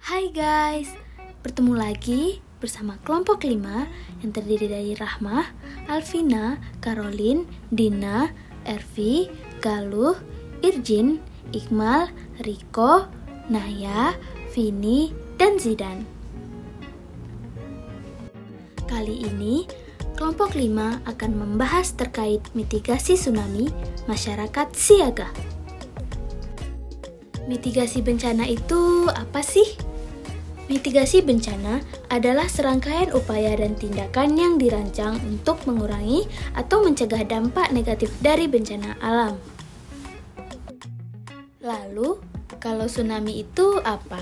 Hai guys, bertemu lagi bersama kelompok 5 yang terdiri dari Rahmah, Alvina, Caroline, Dina, Ervi, Galuh, Irjin, Iqmal, Riko, Naya, Vini, dan Zidan. Kali ini, kelompok 5 akan membahas terkait mitigasi tsunami masyarakat siaga. Mitigasi bencana itu apa sih? Mitigasi bencana adalah serangkaian upaya dan tindakan yang dirancang untuk mengurangi atau mencegah dampak negatif dari bencana alam. Lalu, kalau tsunami itu apa?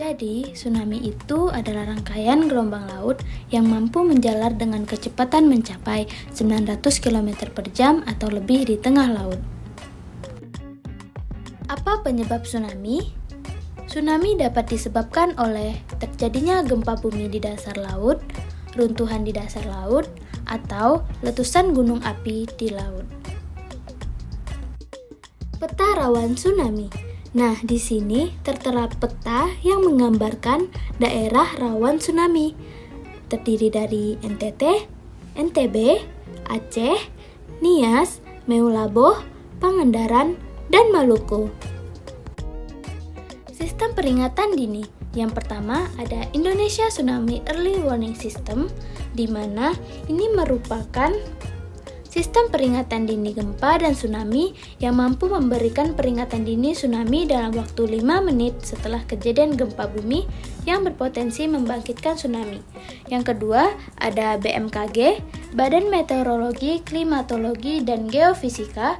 Jadi, tsunami itu adalah rangkaian gelombang laut yang mampu menjalar dengan kecepatan mencapai 900 km per jam atau lebih di tengah laut. Apa penyebab tsunami? Tsunami dapat disebabkan oleh terjadinya gempa bumi di dasar laut, runtuhan di dasar laut, atau letusan gunung api di laut. Peta rawan tsunami. Nah, di sini tertera peta yang menggambarkan daerah rawan tsunami. Terdiri dari NTT, NTB, Aceh, Nias, Meulaboh, Pangandaran, dan Maluku. Sistem peringatan dini. Yang pertama ada Indonesia Tsunami Early Warning System, di mana ini merupakan sistem peringatan dini gempa dan tsunami yang mampu memberikan peringatan dini tsunami dalam waktu 5 menit setelah kejadian gempa bumi yang berpotensi membangkitkan tsunami. Yang kedua ada BMKG, Badan Meteorologi, Klimatologi, dan Geofisika,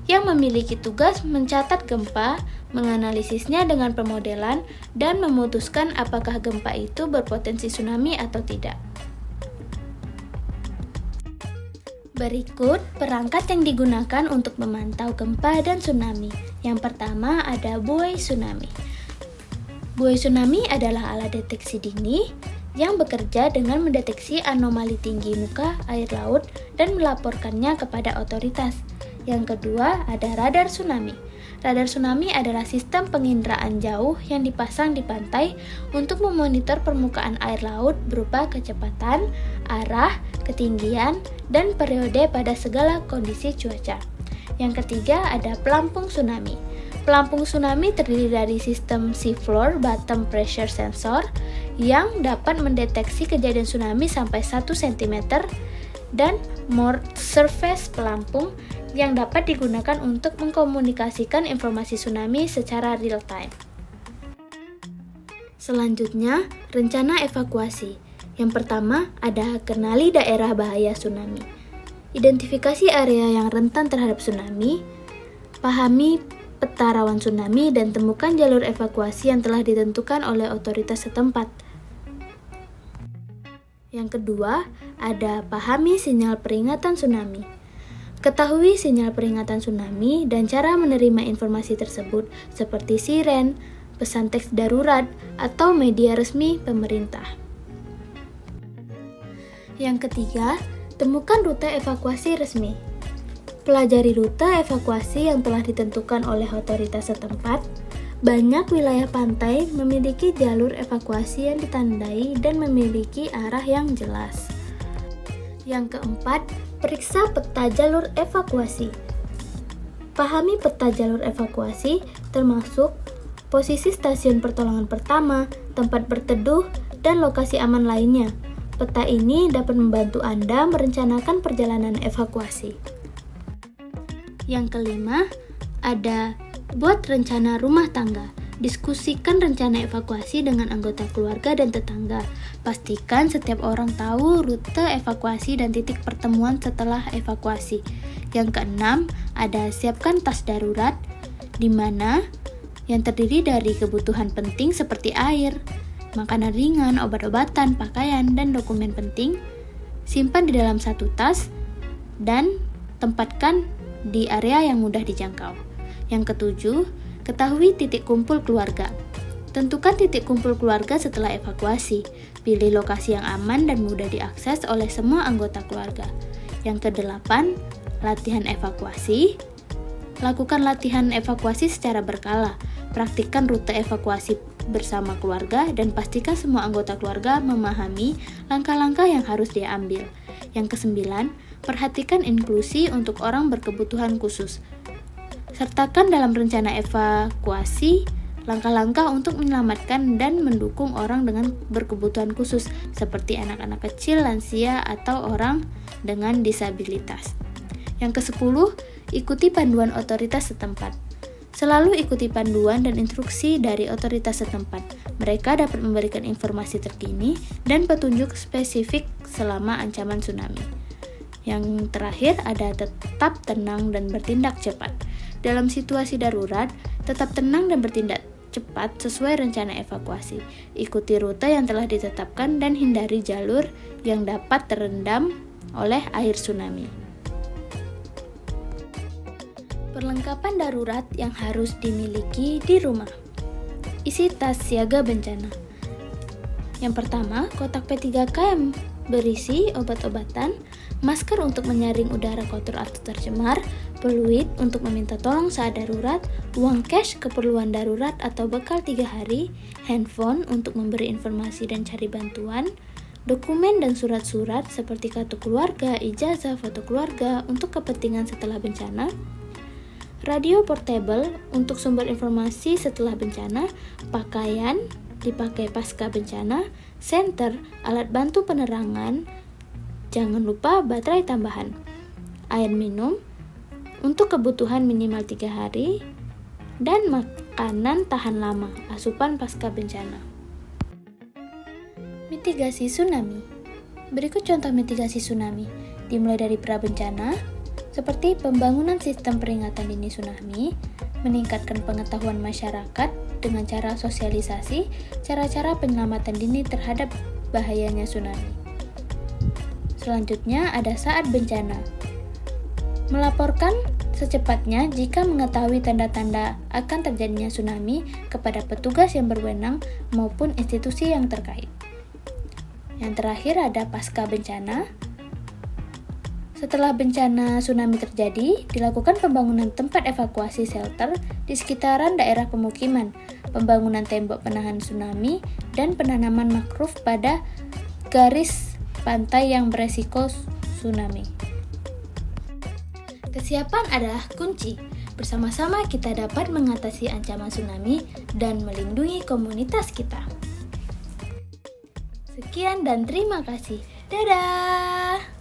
yang memiliki tugas mencatat gempa, menganalisisnya dengan pemodelan, dan memutuskan apakah gempa itu berpotensi tsunami atau tidak. Berikut perangkat yang digunakan untuk memantau gempa dan tsunami. Yang pertama ada buoy tsunami. Buoy tsunami adalah alat deteksi dini yang bekerja dengan mendeteksi anomali tinggi muka air laut dan melaporkannya kepada otoritas. Yang kedua ada radar tsunami. Radar tsunami adalah sistem penginderaan jauh yang dipasang di pantai untuk memonitor permukaan air laut berupa kecepatan, arah, ketinggian, dan periode pada segala kondisi cuaca. Yang ketiga ada pelampung tsunami. Pelampung tsunami terdiri dari sistem seafloor bottom pressure sensor yang dapat mendeteksi kejadian tsunami sampai 1 cm dan moored surface pelampung yang dapat digunakan untuk mengkomunikasikan informasi tsunami secara real time. Selanjutnya, rencana evakuasi. Yang pertama, ada kenali daerah bahaya tsunami. Identifikasi area yang rentan terhadap tsunami, pahami peta rawan tsunami, dan temukan jalur evakuasi yang telah ditentukan oleh otoritas setempat. Yang kedua, ada pahami sinyal peringatan tsunami. Ketahui sinyal peringatan tsunami dan cara menerima informasi tersebut seperti siren, pesan teks darurat, atau media resmi pemerintah. Yang ketiga, temukan rute evakuasi resmi. Pelajari rute evakuasi yang telah ditentukan oleh otoritas setempat. Banyak wilayah pantai memiliki jalur evakuasi yang ditandai dan memiliki arah yang jelas. Yang keempat, periksa peta jalur evakuasi. Pahami peta jalur evakuasi termasuk posisi stasiun pertolongan pertama, tempat berteduh, dan lokasi aman lainnya. Peta ini dapat membantu Anda merencanakan perjalanan evakuasi. Yang kelima, ada buat rencana rumah tangga. Diskusikan rencana evakuasi dengan anggota keluarga dan tetangga. Pastikan setiap orang tahu rute evakuasi dan titik pertemuan setelah evakuasi. Yang keenam, ada siapkan tas darurat, di mana yang terdiri dari kebutuhan penting seperti air, makanan ringan, obat-obatan, pakaian, dan dokumen penting. Simpan di dalam satu tas dan tempatkan di area yang mudah dijangkau. Yang ketujuh, ketahui titik kumpul keluarga. Tentukan titik kumpul keluarga setelah evakuasi. Pilih lokasi yang aman dan mudah diakses oleh semua anggota keluarga. Yang kedelapan, latihan evakuasi. Lakukan latihan evakuasi secara berkala. Praktikkan rute evakuasi bersama keluarga dan pastikan semua anggota keluarga memahami langkah-langkah yang harus dia ambil. Yang kesembilan, perhatikan inklusi untuk orang berkebutuhan khusus. Sertakan dalam rencana evakuasi langkah-langkah untuk menyelamatkan dan mendukung orang dengan berkebutuhan khusus seperti anak-anak kecil, lansia, atau orang dengan disabilitas. Yang ke-10, ikuti panduan otoritas setempat. Selalu ikuti panduan dan instruksi dari otoritas setempat. Mereka dapat memberikan informasi terkini dan petunjuk spesifik selama ancaman tsunami. Yang terakhir ada tetap tenang dan bertindak cepat. Dalam situasi darurat, tetap tenang dan bertindak cepat sesuai rencana evakuasi. Ikuti rute yang telah ditetapkan dan hindari jalur yang dapat terendam oleh air tsunami. Perlengkapan darurat yang harus dimiliki di rumah. Isi tas siaga bencana. Yang pertama, kotak P3K yang berisi obat-obatan, masker untuk menyaring udara kotor atau tercemar, peluit untuk meminta tolong saat darurat, uang cash keperluan darurat atau bekal 3 hari, handphone untuk memberi informasi dan cari bantuan, dokumen dan surat-surat seperti kartu keluarga, ijazah, foto keluarga untuk kepentingan setelah bencana, radio portable untuk sumber informasi setelah bencana, pakaian dipakai pasca bencana, senter, alat bantu penerangan, jangan lupa baterai tambahan, air minum untuk kebutuhan minimal 3 hari, dan makanan tahan lama, asupan pasca bencana. Mitigasi tsunami. Berikut contoh mitigasi tsunami, dimulai dari pra-bencana, seperti pembangunan sistem peringatan dini tsunami, meningkatkan pengetahuan masyarakat dengan cara sosialisasi, cara-cara penyelamatan dini terhadap bahayanya tsunami. Selanjutnya ada saat bencana. Melaporkan secepatnya jika mengetahui tanda-tanda akan terjadinya tsunami kepada petugas yang berwenang maupun institusi yang terkait. Yang terakhir ada pasca bencana. Setelah bencana tsunami terjadi, dilakukan pembangunan tempat evakuasi shelter di sekitaran daerah pemukiman, pembangunan tembok penahan tsunami, dan penanaman mangrove pada garis pantai yang beresiko tsunami. Kesiapan adalah kunci. Bersama-sama kita dapat mengatasi ancaman tsunami dan melindungi komunitas kita. Sekian dan terima kasih. Dadah!